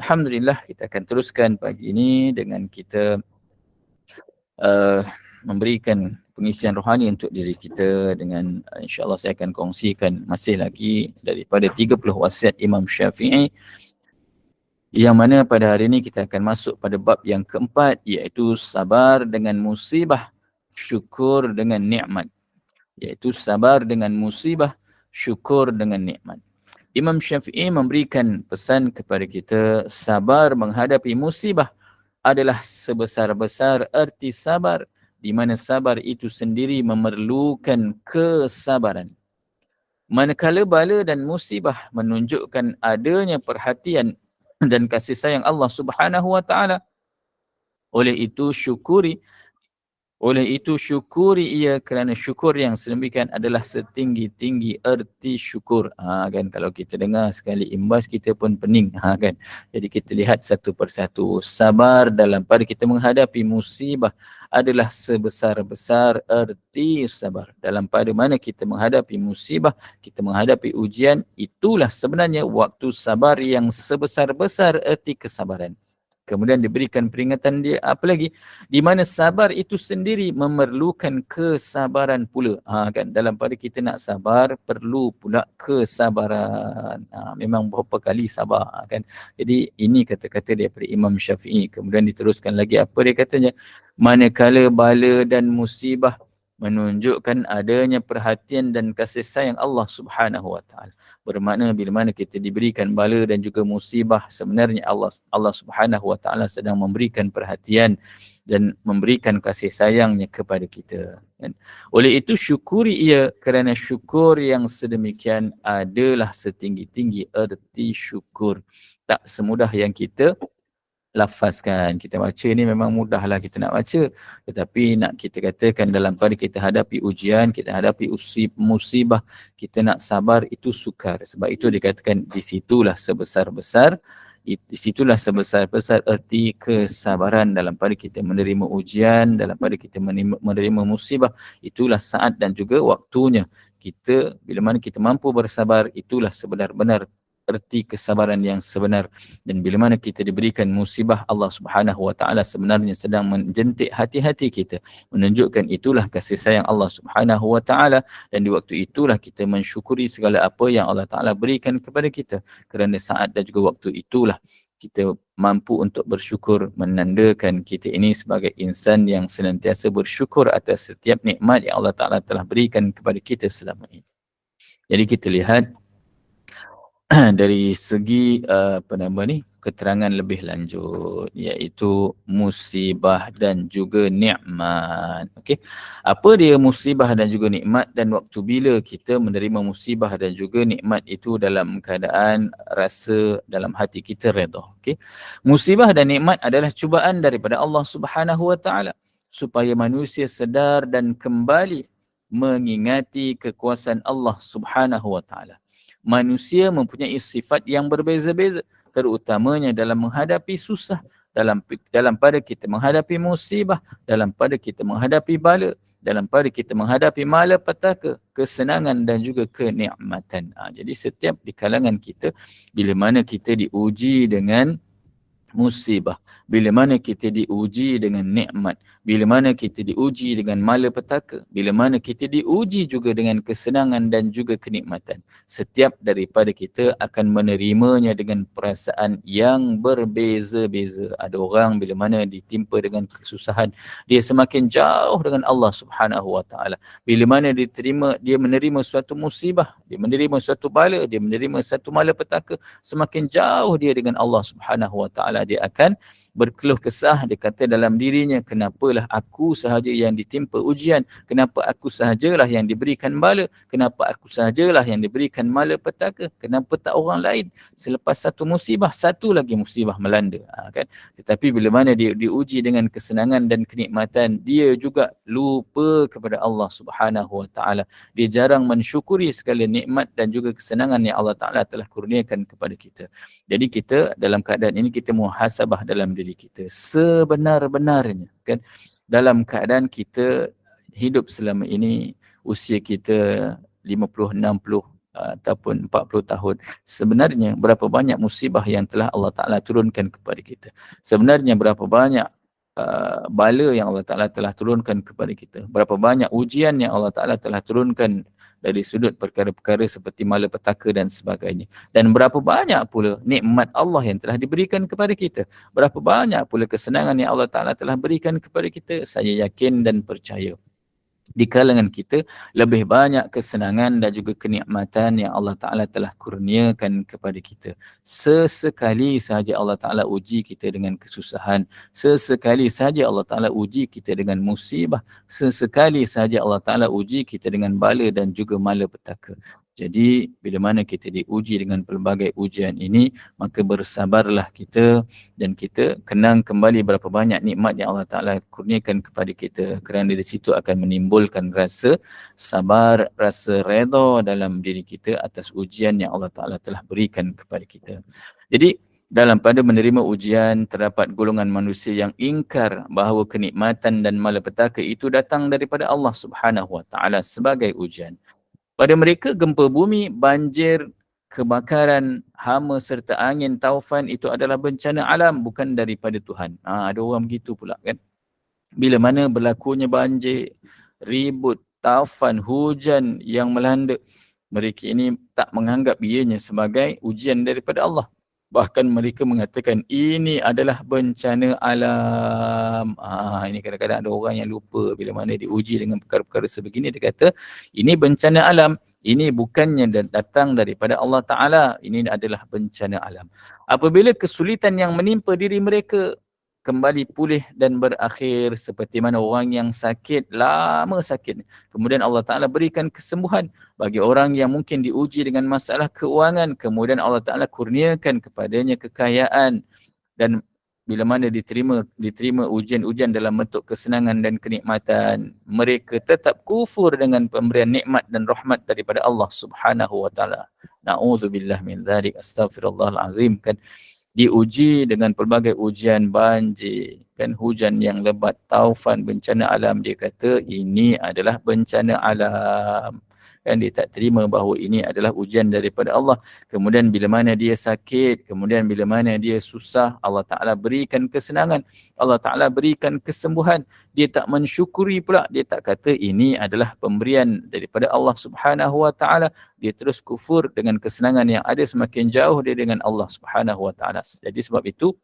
Alhamdulillah, kita akan teruskan pagi ini dengan kita uh, memberikan pengisian rohani untuk diri kita dengan insya-Allah saya akan kongsikan masih lagi daripada 30 wasiat Imam Syafi'i, yang mana pada hari ini kita akan masuk pada bab yang keempat, iaitu sabar dengan musibah, syukur dengan nikmat. Iaitu sabar dengan musibah, syukur dengan nikmat. Imam Syafi'i memberikan pesan kepada kita, sabar menghadapi musibah adalah sebesar-besar erti sabar, di mana sabar itu sendiri memerlukan kesabaran. Manakala bala dan musibah menunjukkan adanya perhatian dan kasih sayang Allah Subhanahu wa taala, oleh itu syukuri ia, kerana syukur yang sedemikian adalah setinggi-tinggi erti syukur. Kan kalau kita dengar sekali imbas kita pun pening. Kan. Jadi kita lihat satu persatu. Sabar dalam pada kita menghadapi musibah adalah sebesar-besar erti sabar. Dalam pada mana kita menghadapi musibah, kita menghadapi ujian, itulah sebenarnya waktu sabar yang sebesar-besar erti kesabaran. Kemudian diberikan peringatan dia apa lagi? Di mana sabar itu sendiri memerlukan kesabaran pula. Kan dalam pada kita nak sabar perlu pula kesabaran. Memang berapa kali sabar kan. Jadi ini kata-kata daripada Imam Syafi'i. Kemudian diteruskan lagi apa dia katanya? Manakala bala dan musibah menunjukkan adanya perhatian dan kasih sayang Allah Subhanahu wa taala. Bermakna bila mana kita diberikan bala dan juga musibah, sebenarnya Allah Subhanahu wa taala sedang memberikan perhatian dan memberikan kasih sayangnya kepada kita. Oleh itu syukuri ia, kerana syukur yang sedemikian adalah setinggi-tinggi erti syukur. Tak semudah yang kita lafazkan. Kita baca ni memang mudahlah kita nak baca, tetapi nak kita katakan dalam pada kita hadapi ujian, kita hadapi musibah, kita nak sabar, itu sukar. Sebab itu dikatakan di situlah sebesar-besar erti kesabaran dalam pada kita menerima ujian, dalam pada kita menerima musibah. Itulah saat dan juga waktunya kita, bila mana kita mampu bersabar, itulah sebenar-benar erti kesabaran yang sebenar. Dan bila mana kita diberikan musibah, Allah Subhanahu wa taala sebenarnya sedang menjentik hati-hati kita, menunjukkan itulah kasih sayang Allah Subhanahu wa taala, dan di waktu itulah kita mensyukuri segala apa yang Allah Taala berikan kepada kita, kerana saat dan juga waktu itulah kita mampu untuk bersyukur, menandakan kita ini sebagai insan yang senantiasa bersyukur atas setiap nikmat yang Allah Taala telah berikan kepada kita selama ini. Jadi kita lihat dari segi keterangan lebih lanjut, iaitu musibah dan juga nikmat. Okey. Apa dia musibah dan juga nikmat, dan waktu bila kita menerima musibah dan juga nikmat itu dalam keadaan rasa dalam hati kita redha. Okey. Musibah dan nikmat adalah cubaan daripada Allah Subhanahu wa taala supaya manusia sedar dan kembali mengingati kekuasaan Allah Subhanahu wa taala. Manusia mempunyai sifat yang berbeza-beza, terutamanya dalam menghadapi susah, dalam pada kita menghadapi musibah, dalam pada kita menghadapi bala, dalam pada kita menghadapi malapetaka, kesenangan dan juga kenikmatan. Jadi setiap di kalangan kita, bila mana kita diuji dengan musibah, bila mana kita diuji dengan nikmat, bila mana kita diuji dengan malapetaka, bila mana kita diuji juga dengan kesenangan dan juga kenikmatan, setiap daripada kita akan menerimanya dengan perasaan yang berbeza-beza. Ada orang bila mana ditimpa dengan kesusahan, dia semakin jauh dengan Allah Subhanahu wa taala. Bila mana dia menerima suatu musibah, dia menerima suatu bala, dia menerima satu malapetaka, semakin jauh dia dengan Allah Subhanahu wa taala. Dia akan berkeluh kesah, dia kata dalam dirinya, kenapalah aku sahaja yang ditimpa ujian, kenapa aku sahajalah yang diberikan bala, kenapa aku sahajalah yang diberikan malapetaka, kenapa tak orang lain? Selepas satu musibah, satu lagi musibah melanda. Kan? Tetapi bila mana dia diuji dengan kesenangan dan kenikmatan, dia juga lupa kepada Allah Subhanahu wa taala. Dia jarang mensyukuri segala nikmat dan juga kesenangan yang Allah Taala telah kurniakan kepada kita. Jadi kita dalam keadaan ini, kita muhasabah dalam diri kita sebenar-benarnya, kan? Dalam keadaan kita hidup selama ini, usia kita 50, 60, ataupun 40 tahun. Sebenarnya berapa banyak musibah yang telah Allah Ta'ala turunkan kepada kita. Sebenarnya berapa banyak bala yang Allah Ta'ala telah turunkan kepada kita. Berapa banyak ujian yang Allah Ta'ala telah turunkan dari sudut perkara-perkara seperti malapetaka dan sebagainya. Dan berapa banyak pula nikmat Allah yang telah diberikan kepada kita. Berapa banyak pula kesenangan yang Allah Ta'ala telah berikan kepada kita. Saya yakin dan percaya di kalangan kita lebih banyak kesenangan dan juga kenikmatan yang Allah Ta'ala telah kurniakan kepada kita. Sesekali sahaja Allah Ta'ala uji kita dengan kesusahan. Sesekali sahaja Allah Ta'ala uji kita dengan musibah. Sesekali sahaja Allah Ta'ala uji kita dengan bala dan juga malapetaka. Jadi bila mana kita diuji dengan pelbagai ujian ini, maka bersabarlah kita dan kita kenang kembali berapa banyak nikmat yang Allah Ta'ala kurniakan kepada kita, kerana dari situ akan menimbulkan rasa sabar, rasa redha dalam diri kita atas ujian yang Allah Ta'ala telah berikan kepada kita. Jadi dalam pada menerima ujian, terdapat golongan manusia yang ingkar bahawa kenikmatan dan malapetaka itu datang daripada Allah Subhanahu Wa Ta'ala sebagai ujian. Pada mereka, gempa bumi, banjir, kebakaran, hama serta angin taufan itu adalah bencana alam, bukan daripada Tuhan. Ada orang begitu pula kan. Bila mana berlakunya banjir, ribut, taufan, hujan yang melanda, mereka ini tak menganggap ianya sebagai ujian daripada Allah. Bahkan mereka mengatakan ini adalah bencana alam. Ini kadang-kadang ada orang yang lupa bila mana diuji dengan perkara-perkara sebegini. Dia kata ini bencana alam. Ini bukannya datang daripada Allah Ta'ala. Ini adalah bencana alam. Apabila kesulitan yang menimpa diri mereka kembali pulih dan berakhir seperti mana orang yang sakit, lama sakit. Kemudian Allah Ta'ala berikan kesembuhan bagi orang yang mungkin diuji dengan masalah keuangan. Kemudian Allah Ta'ala kurniakan kepadanya kekayaan. Dan bila mana diterima ujian-ujian dalam bentuk kesenangan dan kenikmatan, mereka tetap kufur dengan pemberian nikmat dan rahmat daripada Allah Subhanahu Wa Ta'ala. Na'udzubillah min dzalik, astaghfirullahalazim kan. Diuji dengan pelbagai ujian banjir, kan, hujan yang lebat, taufan, bencana alam. Dia kata ini adalah bencana alam. Kan dia tak terima bahawa ini adalah ujian daripada Allah. Kemudian bila mana dia sakit, kemudian bila mana dia susah, Allah Ta'ala berikan kesenangan, Allah Ta'ala berikan kesembuhan. Dia tak mensyukuri pula, dia tak kata ini adalah pemberian daripada Allah Subhanahu Wa Ta'ala. Dia terus kufur dengan kesenangan yang ada, semakin jauh dia dengan Allah Subhanahu Wa Ta'ala. Jadi sebab itu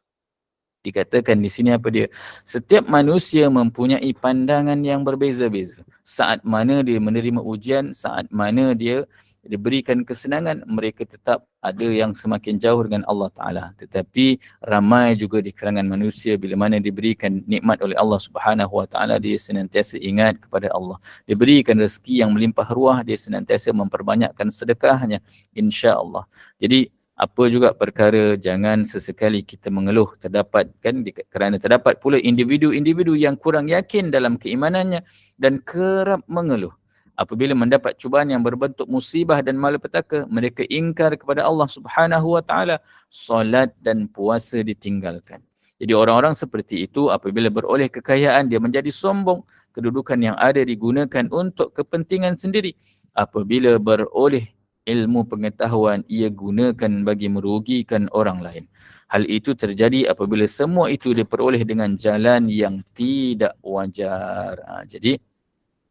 dikatakan di sini apa dia? Setiap manusia mempunyai pandangan yang berbeza-beza. Saat mana dia menerima ujian, saat mana dia diberikan kesenangan, mereka tetap ada yang semakin jauh dengan Allah Ta'ala. Tetapi ramai juga di kalangan manusia bila mana diberikan nikmat oleh Allah Subhanahu Wa Ta'ala, dia senantiasa ingat kepada Allah. Diberikan rezeki yang melimpah ruah, dia senantiasa memperbanyakkan sedekahnya, insya-Allah. Jadi apa juga perkara, jangan sesekali kita mengeluh. Terdapat kan, kerana terdapat pula individu-individu yang kurang yakin dalam keimanannya dan kerap mengeluh. Apabila mendapat cubaan yang berbentuk musibah dan malapetaka, mereka ingkar kepada Allah Subhanahu Wa Ta'ala. Solat dan puasa ditinggalkan. Jadi orang-orang seperti itu apabila beroleh kekayaan, dia menjadi sombong. Kedudukan yang ada digunakan untuk kepentingan sendiri. Apabila beroleh ilmu pengetahuan, ia gunakan bagi merugikan orang lain. Hal itu terjadi apabila semua itu diperoleh dengan jalan yang tidak wajar. Jadi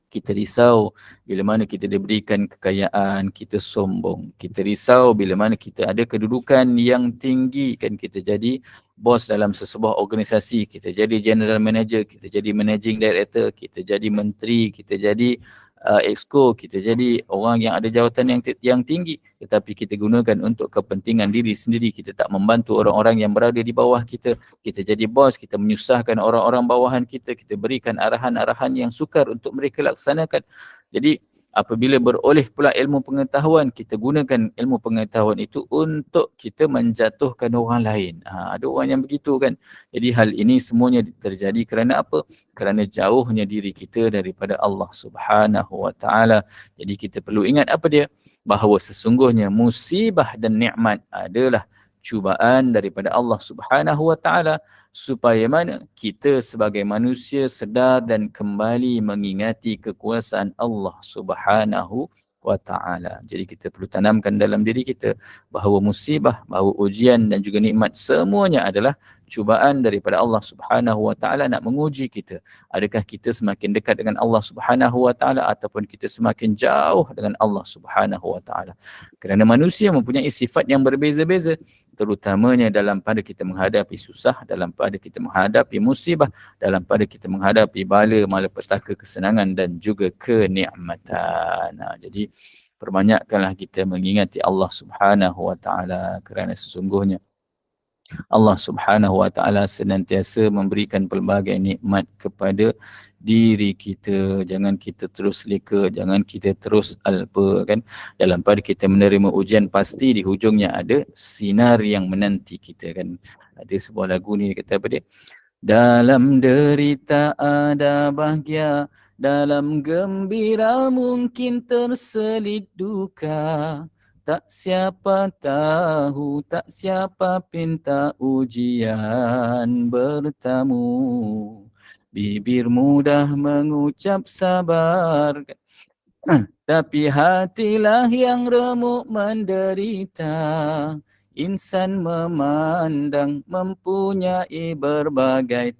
kita risau bila mana kita diberikan kekayaan, kita sombong. Kita risau bila mana kita ada kedudukan yang tinggi, kan, kita jadi bos dalam sesebuah organisasi, kita jadi general manager, kita jadi managing director, kita jadi menteri, kita jadi exco, kita jadi orang yang ada jawatan yang tinggi, tetapi kita gunakan untuk kepentingan diri sendiri. Kita tak membantu orang-orang yang berada di bawah kita. Kita jadi bos, kita menyusahkan orang-orang bawahan kita, kita berikan arahan-arahan yang sukar untuk mereka laksanakan. Jadi apabila beroleh pula ilmu pengetahuan, kita gunakan ilmu pengetahuan itu untuk kita menjatuhkan orang lain. Ada orang yang begitu kan. Jadi hal ini semuanya terjadi kerana apa? Kerana jauhnya diri kita daripada Allah Subhanahu Wa Ta'ala. Jadi kita perlu ingat apa dia? Bahawa sesungguhnya musibah dan nikmat adalah cubaan daripada Allah Subhanahu Wa Ta'ala, supaya mana kita sebagai manusia sedar dan kembali mengingati kekuasaan Allah Subhanahu wa ta'ala. Jadi kita perlu tanamkan dalam diri kita bahawa musibah, bahawa ujian dan juga nikmat semuanya adalah cubaan daripada Allah Subhanahu wa taala nak menguji kita. Adakah kita semakin dekat dengan Allah Subhanahu wa taala ataupun kita semakin jauh dengan Allah Subhanahu wa taala. Kerana manusia mempunyai sifat yang berbeza-beza, terutamanya dalam pada kita menghadapi susah, dalam pada kita menghadapi musibah, dalam pada kita menghadapi bala, malapetaka, kesenangan dan juga kenikmatan. Jadi perbanyakkanlah kita mengingati Allah Subhanahu wa taala kerana sesungguhnya Allah Subhanahu wa taala senantiasa memberikan pelbagai nikmat kepada diri kita. Jangan kita terus leka, jangan kita terus alpa kan. Dalam pada kita menerima ujian pasti di hujungnya ada sinar yang menanti kita kan. Ada sebuah lagu ni kata apa dia? Dalam derita ada bahagia, dalam gembira mungkin terselit duka. Tak siapa tahu, tak siapa pinta ujian bertamu. Bibir mudah mengucap sabar, tapi hatilah yang remuk menderita. Insan memandang mempunyai berbagai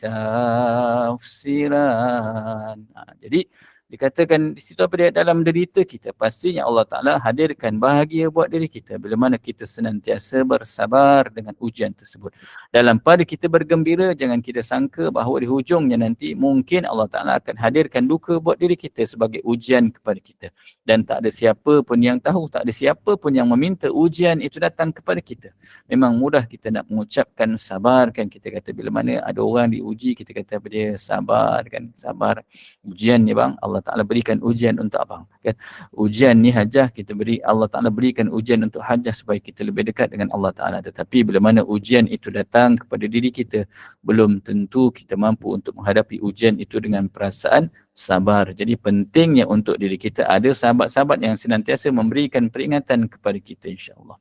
tafsiran. Jadi dikatakan di situ apa dia, dalam derita kita pastinya Allah Ta'ala hadirkan bahagia buat diri kita bila mana kita senantiasa bersabar dengan ujian tersebut. Dalam pada kita bergembira, jangan kita sangka bahawa di hujungnya nanti mungkin Allah Ta'ala akan hadirkan duka buat diri kita sebagai ujian kepada kita. Dan tak ada siapa pun yang tahu, tak ada siapa pun yang meminta ujian itu datang kepada kita. Memang mudah kita nak mengucapkan sabar kan, kita kata bila mana ada orang diuji kita kata apa dia, sabar kan, sabar. Ujian ni bang, Allah Ta'ala berikan ujian untuk abang kan. Ujian ni hajah kita beri, Allah Ta'ala berikan ujian untuk hajah supaya kita lebih dekat dengan Allah Ta'ala. Tetapi bila mana ujian itu datang kepada diri kita, belum tentu kita mampu untuk menghadapi ujian itu dengan perasaan sabar. Jadi pentingnya untuk diri kita ada sahabat-sahabat yang senantiasa memberikan peringatan kepada kita insya-Allah.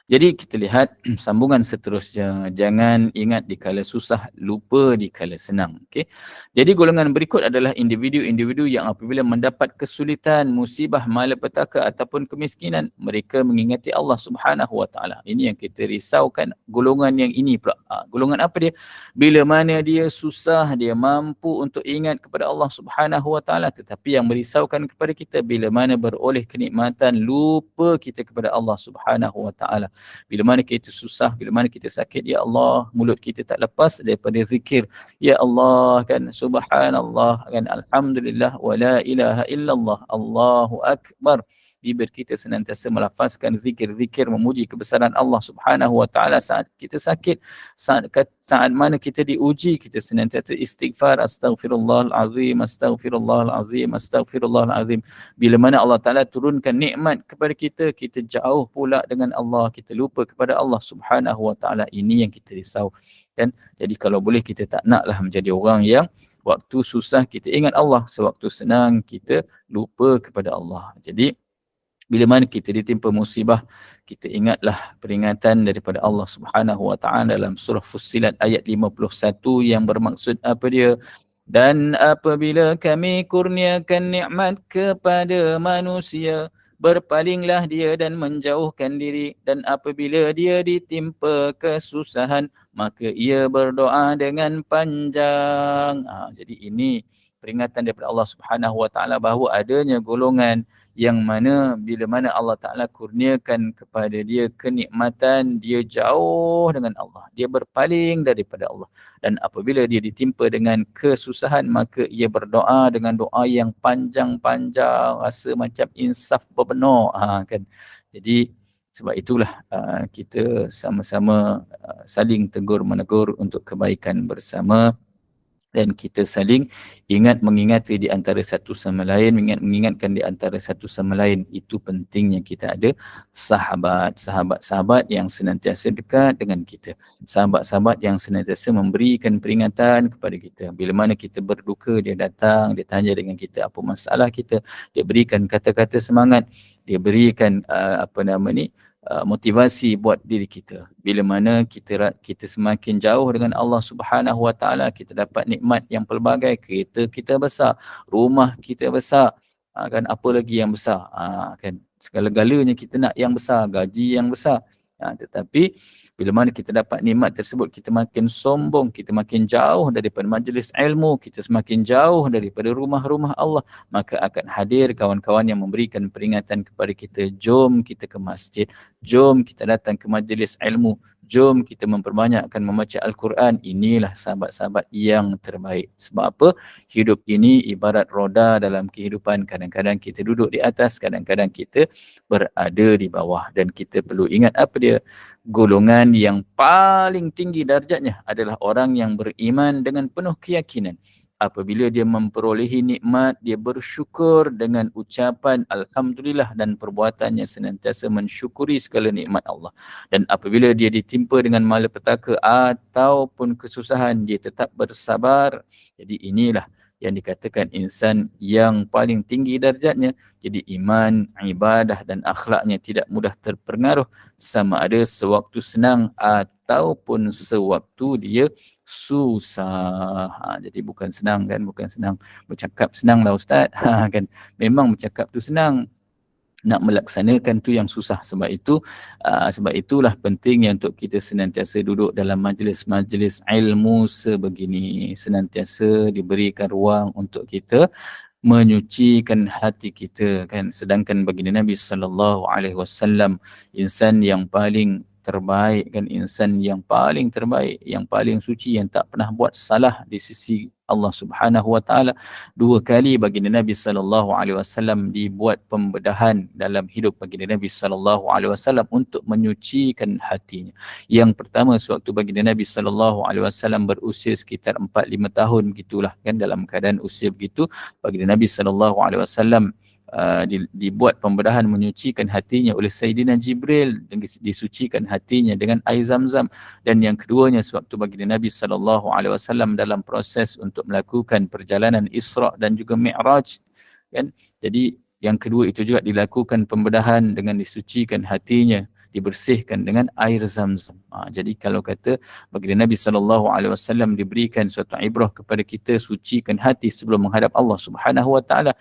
Jadi kita lihat sambungan seterusnya. Jangan ingat dikala susah, lupa dikala senang. Okay? Jadi golongan berikut adalah individu-individu yang apabila mendapat kesulitan, musibah, malapetaka ataupun kemiskinan, mereka mengingati Allah Subhanahu wa taala. Ini yang kita risaukan, golongan yang ini pula. Golongan apa dia? Bila mana dia susah, dia mampu untuk ingat kepada Allah Subhanahu wa taala, tetapi yang merisaukan kepada kita bila mana beroleh kenikmatan, lupa kita kepada Allah Subhanahu wa taala. Bila mana kita susah, bila mana kita sakit, ya Allah, mulut kita tak lepas daripada zikir. Ya Allah kan, subhanallah kan, alhamdulillah, wa la ilaha illallah, Allahu akbar. Bibir kita senantiasa melafazkan zikir-zikir memuji kebesaran Allah Subhanahu wa taala saat kita sakit, saat mana kita diuji, kita senantiasa istighfar, astaghfirullahal azim, astaghfirullahal azim, astaghfirullahal azim. Bila mana Allah Taala turunkan nikmat kepada kita, kita jauh pula dengan Allah, kita lupa kepada Allah Subhanahu wa taala. Ini yang kita risau kan. Jadi kalau boleh kita tak naklah menjadi orang yang waktu susah kita ingat Allah, sewaktu senang kita lupa kepada Allah. Jadi bila mana kita ditimpa musibah, kita ingatlah peringatan daripada Allah Subhanahu wa taala dalam surah Fussilat ayat 51 yang bermaksud apa dia? Dan apabila kami kurniakan nikmat kepada manusia, berpalinglah dia dan menjauhkan diri, dan apabila dia ditimpa kesusahan, maka ia berdoa dengan panjang. Jadi ini peringatan daripada Allah Subhanahu wa taala bahawa adanya golongan yang mana bila mana Allah Ta'ala kurniakan kepada dia kenikmatan, dia jauh dengan Allah. Dia berpaling daripada Allah. Dan apabila dia ditimpa dengan kesusahan, maka ia berdoa dengan doa yang panjang-panjang, rasa macam insaf berbenar. Kan? Jadi sebab itulah kita sama-sama saling tegur-menegur untuk kebaikan bersama. Dan kita saling mengingati di antara satu sama lain, mengingatkan di antara satu sama lain. Itu pentingnya kita ada sahabat-sahabat yang senantiasa dekat dengan kita. Sahabat-sahabat yang senantiasa memberikan peringatan kepada kita. Bila mana kita berduka, dia datang, dia tanya dengan kita apa masalah kita, dia berikan kata-kata semangat, dia berikan motivasi buat diri kita. Bila mana kita semakin jauh dengan Allah Subhanahu wa taala, kita dapat nikmat yang pelbagai, kereta kita besar, rumah kita besar, kan apa lagi yang besar? Kan segala-galanya kita nak yang besar, gaji yang besar. Tetapi bila mana kita dapat nikmat tersebut, kita makin sombong, kita makin jauh daripada majlis ilmu, kita semakin jauh daripada rumah-rumah Allah, maka akan hadir kawan-kawan yang memberikan peringatan kepada kita, jom kita ke masjid, jom kita datang ke majlis ilmu, jom kita memperbanyakkan membaca Al-Quran. Inilah sahabat-sahabat yang terbaik. Sebab apa? Hidup ini ibarat roda dalam kehidupan. Kadang-kadang kita duduk di atas, kadang-kadang kita berada di bawah. Dan kita perlu ingat apa dia? Golongan yang paling tinggi darjatnya adalah orang yang beriman dengan penuh keyakinan. Apabila dia memperolehi nikmat, dia bersyukur dengan ucapan Alhamdulillah dan perbuatannya senantiasa mensyukuri segala nikmat Allah. Dan apabila dia ditimpa dengan malapetaka ataupun kesusahan, dia tetap bersabar. Jadi inilah yang dikatakan insan yang paling tinggi darjatnya. Jadi iman, ibadah dan akhlaknya tidak mudah terpengaruh sama ada sewaktu senang ataupun sewaktu dia susah. Jadi bukan senang kan, bukan senang bercakap senang lah Ustaz. Kan memang bercakap tu senang, nak melaksanakan tu yang susah. Sebab itulah pentingnya untuk kita senantiasa duduk dalam majlis-majlis ilmu sebegini, senantiasa diberikan ruang untuk kita menyucikan hati kita, kan. Sedangkan baginda Nabi sallallahu alaihi wasallam insan yang paling terbaik, kan, insan yang paling terbaik, yang paling suci, yang tak pernah buat salah di sisi Allah Subhanahu wa taala. 2 kali baginda Nabi sallallahu alaihi wasallam dibuat pembedahan dalam hidup baginda Nabi sallallahu alaihi wasallam untuk menyucikan hatinya. Yang pertama sewaktu baginda Nabi sallallahu alaihi wasallam berusia sekitar 4-5 tahun begitulah, kan. Dalam keadaan usia begitu, baginda Nabi sallallahu alaihi wasallam dibuat pembedahan menyucikan hatinya oleh Sayyidina Jibril, dan disucikan hatinya dengan air Zam-Zam. Dan yang keduanya sewaktu baginda Nabi sallallahu alaihi wasallam dalam proses untuk melakukan perjalanan Isra dan juga Mi'raj, kan. Jadi yang kedua itu juga dilakukan pembedahan dengan disucikan hatinya, dibersihkan dengan air Zam-Zam. Jadi kalau kata baginda Nabi sallallahu alaihi wasallam diberikan suatu ibrah kepada kita, sucikan hati sebelum menghadap Allah Subhanahu wa taala,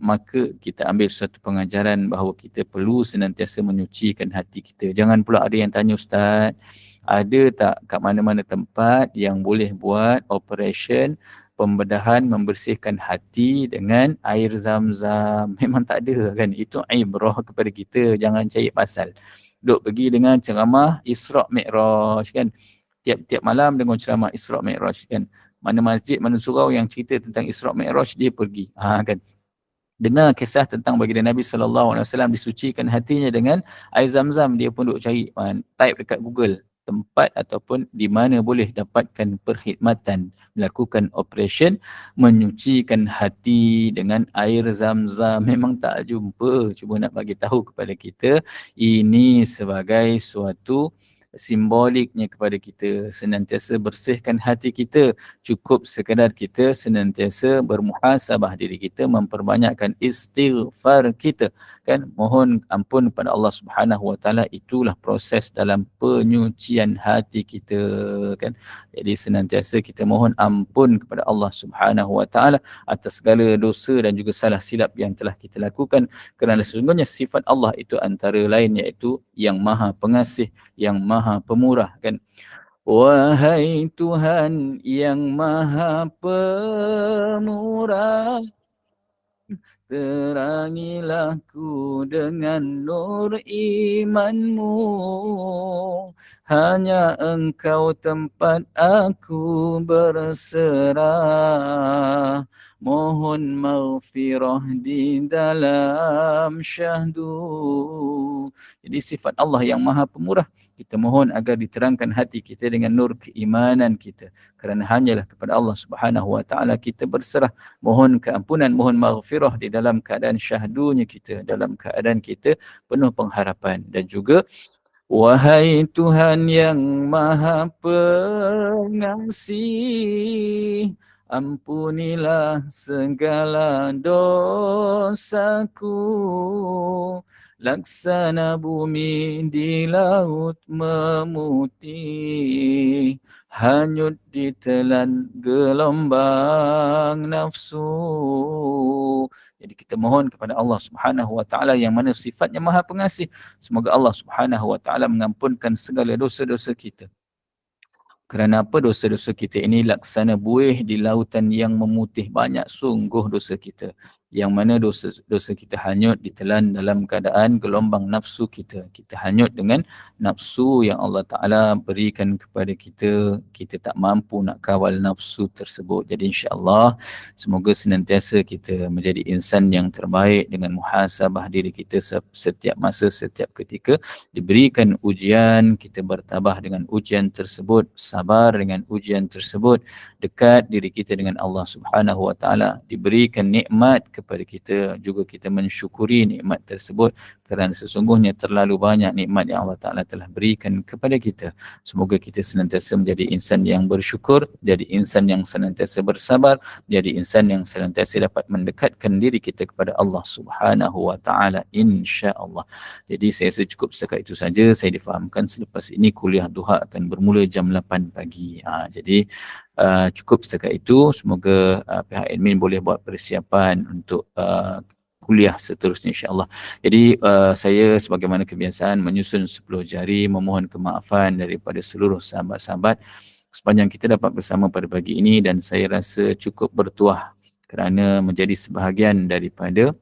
maka kita ambil satu pengajaran bahawa kita perlu senantiasa menyucikan hati kita. Jangan pula ada yang tanya, Ustaz, ada tak kat mana-mana tempat yang boleh buat operation pembedahan membersihkan hati dengan air Zam-Zam? Memang tak ada, kan. Itu ibrah kepada kita, jangan cari pasal. Duk pergi dengan ceramah Isra Mi'raj, kan. Tiap-tiap malam dengan ceramah Isra Mi'raj, kan. Mana masjid, mana surau yang cerita tentang Isra Mi'raj, dia pergi. Kan. Dengar kisah tentang baginda Nabi sallallahu alaihi wasallam disucikan hatinya dengan air Zam-Zam, dia pun duk cari, type dekat Google tempat ataupun di mana boleh dapatkan perkhidmatan melakukan operation menyucikan hati dengan air Zam-Zam. Memang tak jumpa. Cuba nak bagi tahu kepada kita, ini sebagai suatu simboliknya kepada kita senantiasa bersihkan hati kita. Cukup sekadar kita senantiasa bermuhasabah diri kita, memperbanyakkan istighfar kita, kan. Mohon ampun kepada Allah Subhanahu wa taala. Itulah proses dalam penyucian hati kita, kan. Jadi senantiasa kita mohon ampun kepada Allah Subhanahu wa taala atas segala dosa dan juga salah silap yang telah kita lakukan, kerana sesungguhnya sifat Allah itu antara lain iaitu yang Maha Pengasih, yang Maha Pemurah, kan. Wahai Tuhan yang Maha Pemurah, terangilah ku dengan nur iman-Mu. Hanya Engkau tempat aku berserah. Mohon maghfirah di dalam syahdu. Jadi sifat Allah yang Maha Pemurah, kita mohon agar diterangkan hati kita dengan nur keimanan kita, kerana hanyalah kepada Allah Subhanahu wa taala kita berserah. Mohon keampunan, mohon maghfirah di dalam keadaan syahdunya kita, dalam keadaan kita penuh pengharapan. Dan juga wahai Tuhan yang Maha Pengasih, ampunilah segala dosaku. Laksana bumi di laut memutih, hanyut ditelan gelombang nafsu. Jadi kita mohon kepada Allah Subhanahu wa taala yang mana sifatnya Maha Pengasih. Semoga Allah Subhanahu wa taala mengampunkan segala dosa-dosa kita. Kerana apa? Dosa-dosa kita ini laksana buih di lautan yang memutih, banyak sungguh dosa kita. Yang mana dosa kita hanyut ditelan dalam keadaan gelombang nafsu kita. Kita hanyut dengan nafsu yang Allah Ta'ala berikan kepada kita. Kita tak mampu nak kawal nafsu tersebut. Jadi insya-Allah semoga senantiasa kita menjadi insan yang terbaik dengan muhasabah diri kita setiap masa, setiap ketika. Diberikan ujian, kita bertabah dengan ujian tersebut, sabar dengan ujian tersebut, dekat diri kita dengan Allah Subhanahu wa taala, diberikan nikmat kepada kita, juga kita mensyukuri nikmat tersebut kerana sesungguhnya terlalu banyak nikmat yang Allah Taala telah berikan kepada kita. Semoga kita senantiasa menjadi insan yang bersyukur, jadi insan yang senantiasa bersabar, jadi insan yang senantiasa dapat mendekatkan diri kita kepada Allah Subhanahu wa taala, insya-Allah. Jadi saya rasa cukup setakat itu saja. Saya difahamkan selepas ini kuliah duha akan bermula jam 8 pagi. Jadi cukup setakat itu. Semoga pihak admin boleh buat persiapan untuk kuliah seterusnya insya-Allah. Jadi saya sebagaimana kebiasaan menyusun 10 jari memohon kemaafan daripada seluruh sahabat-sahabat sepanjang kita dapat bersama pada pagi ini, dan saya rasa cukup bertuah kerana menjadi sebahagian daripada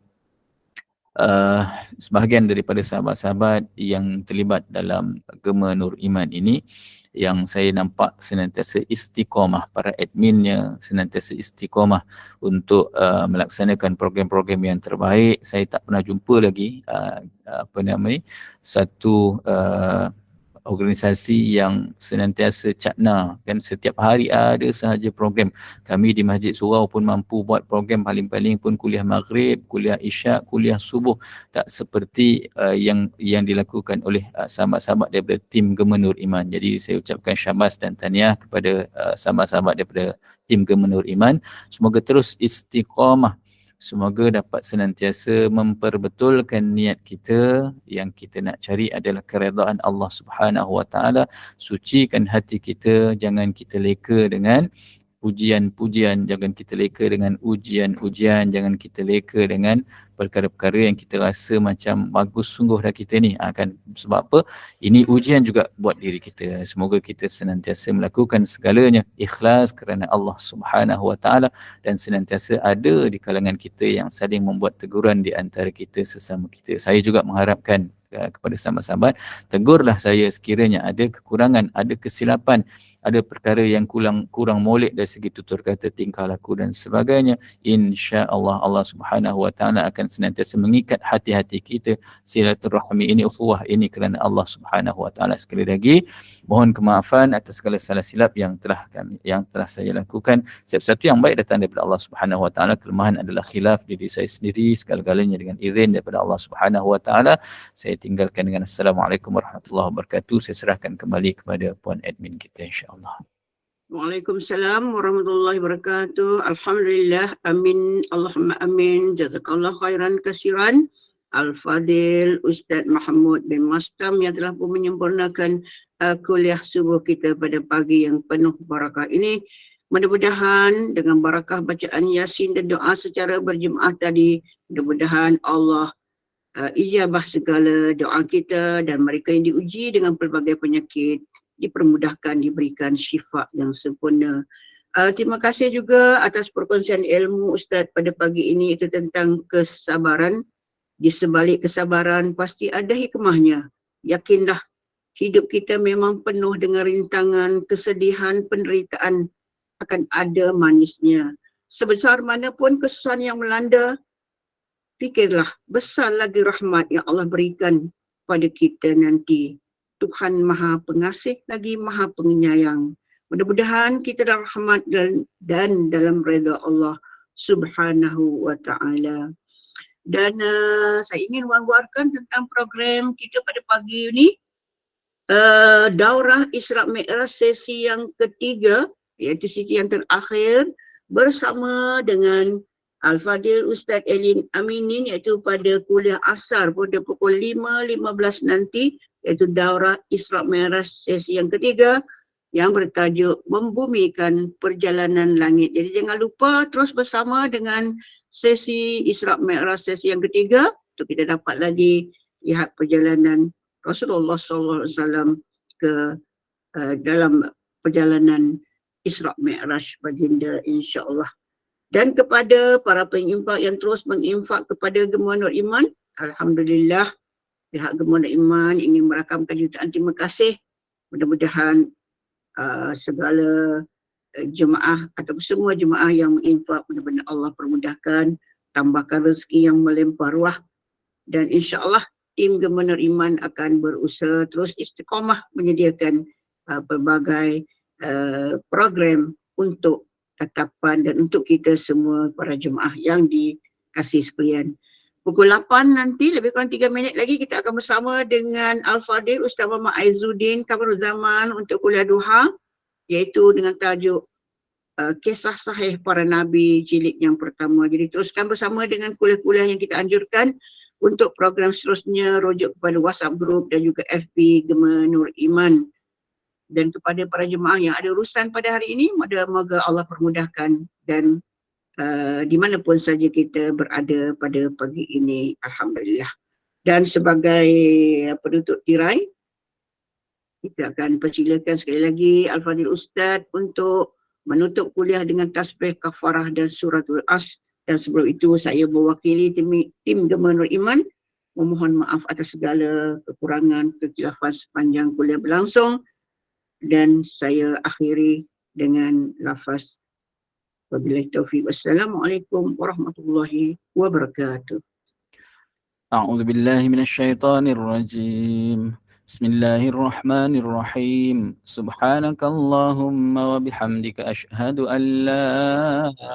sahabat-sahabat yang terlibat dalam Gema Nur Iman ini, yang saya nampak senantiasa istiqamah, para adminnya senantiasa istiqamah untuk melaksanakan program-program yang terbaik. Saya tak pernah jumpa lagi satu organisasi yang senantiasa cakna, kan setiap hari ada sahaja program. Kami di Masjid Surau pun mampu buat program paling-paling pun kuliah maghrib, kuliah isyak, kuliah subuh. Tak seperti yang dilakukan oleh sahabat-sahabat daripada tim Gema Nur Iman. Jadi saya ucapkan syabas dan tahniah kepada sahabat-sahabat daripada tim Gema Nur Iman. Semoga terus istiqamah. Semoga dapat senantiasa memperbetulkan niat kita. Yang kita nak cari adalah keredaan Allah Subhanahu wa taala. Sucikan hati kita, jangan kita leka dengan pujian-pujian, jangan kita leka dengan ujian-ujian, jangan kita leka dengan perkara-perkara yang kita rasa macam bagus sungguh dah kita ni. Kan sebab apa? Ini ujian juga buat diri kita. Semoga kita senantiasa melakukan segalanya ikhlas kerana Allah Subhanahu wa taala, dan senantiasa ada di kalangan kita yang saling membuat teguran di antara kita sesama kita. Saya juga mengharapkan kepada sahabat-sahabat, tegurlah saya sekiranya ada kekurangan, ada kesilapan, ada perkara yang kurang molek dari segi tutur kata, tingkah laku dan sebagainya. Insya-Allah Allah Subhanahu wa taala akan senantiasa mengikat hati-hati kita. Silaturahmi ini, ukhuwah ini kerana Allah Subhanahu wa taala. Sekali lagi mohon kemaafan atas segala salah silap yang telah saya lakukan. Setiap sesuatu yang baik datang daripada Allah Subhanahu wa taala, kelemahan adalah khilaf diri saya sendiri, segala-galanya dengan izin daripada Allah Subhanahu wa taala. Saya tinggalkan dengan Assalamualaikum warahmatullahi wabarakatuh. Saya serahkan kembali kepada Puan Admin kita insya-Allah. Waalaikumsalam warahmatullahi wabarakatuh. Alhamdulillah. Amin. Allahumma amin. Jazakallah khairan kasiran. Al-Fadil Ustaz Mahmud bin Mastam yang telah pun menyempurnakan kuliah subuh kita pada pagi yang penuh barakah ini. Mudah-mudahan dengan barakah bacaan Yasin dan doa secara berjemaah tadi, mudah-mudahan Allah ijabah segala doa kita, dan mereka yang diuji dengan pelbagai penyakit dipermudahkan, diberikan syifa yang sempurna. Terima kasih juga atas perkongsian ilmu Ustaz pada pagi ini, itu tentang kesabaran. Di sebalik kesabaran pasti ada hikmahnya. Yakinlah hidup kita memang penuh dengan rintangan, kesedihan, penderitaan, akan ada manisnya. Sebesar manapun kesusahan yang melanda, fikirlah besar lagi rahmat yang Allah berikan pada kita nanti. Tuhan Maha Pengasih lagi Maha Penyayang. Mudah-mudahan kita dalam rahmat dan dalam redha Allah Subhanahu wa taala. Dan saya ingin wawarkan tentang program kita pada pagi ini. Daurah Isra Mi'raj sesi yang ketiga, iaitu sesi yang terakhir, bersama dengan Al-Fadil Ustaz Elin Aminin, iaitu pada kuliah asar pada pukul 5.15 nanti, iaitu Daurah Isra Mi'raj sesi yang ketiga. yang bertajuk Membumikan Perjalanan Langit. Jadi jangan lupa terus bersama dengan sesi Isra' Mi'raj sesi yang ketiga untuk kita dapat lagi lihat perjalanan Rasulullah SAW ke dalam perjalanan Isra' Mi'raj baginda, insya-Allah. Dan kepada para penginfak yang terus menginfak kepada Gemua Nur Iman, alhamdulillah pihak Gemua Nur Iman ingin merakamkan jutaan terima kasih. Mudah-mudahan segala jemaah atau semua jemaah yang menginfak, benar-benar Allah permudahkan, tambahkan rezeki yang melimpah ruah, dan insya-Allah tim Gemua Nur Iman akan berusaha terus istiqamah menyediakan pelbagai program untuk tatapan dan untuk kita semua para jemaah yang dikasihi sekalian. Pukul 8 nanti, lebih kurang 3 minit lagi, kita akan bersama dengan Al-Fadil Ustaz Muhammad Aizuddin Kamaruzzaman untuk kuliah duha, iaitu dengan tajuk Kisah Sahih Para Nabi jilid yang pertama. Jadi teruskan bersama dengan kuliah-kuliah yang kita anjurkan. Untuk program seterusnya, rujuk kepada WhatsApp group dan juga FB Gemua Nur Iman. Dan kepada para jemaah yang ada urusan pada hari ini, moga Allah permudahkan dan di mana pun saja kita berada pada pagi ini, alhamdulillah. Dan sebagai penutup tirai, kita akan persilakan sekali lagi Al-Fadil Ustaz untuk menutup kuliah dengan tasbih kafarah dan suratul As. Dan sebelum itu saya mewakili tim Gemua Nur Iman memohon maaf atas segala kekurangan, kekhilafan sepanjang kuliah berlangsung. Dan saya akhiri dengan lafaz wabillahi taufiq. Wassalamualaikum warahmatullahi wabarakatuh. أعوذ بالله من الشيطان الرجيم. بسم الله الرحمن الرحيم. سبحانك اللهم وبحمدك أشهد أن لا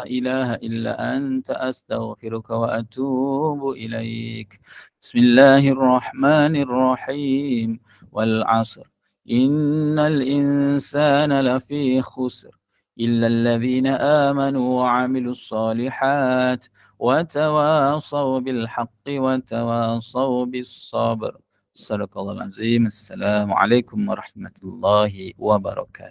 إله إلا أنت أستغفرك وأتوب إليك. بسم الله الرحمن الرحيم. والعصر إن الإنسان لفي خسر إلا الذين آمنوا وعملوا الصالحات وتواصوا بالحق وتواصوا بالصبر. صدق الله العظيم. السلام عليكم ورحمة الله وبركاته.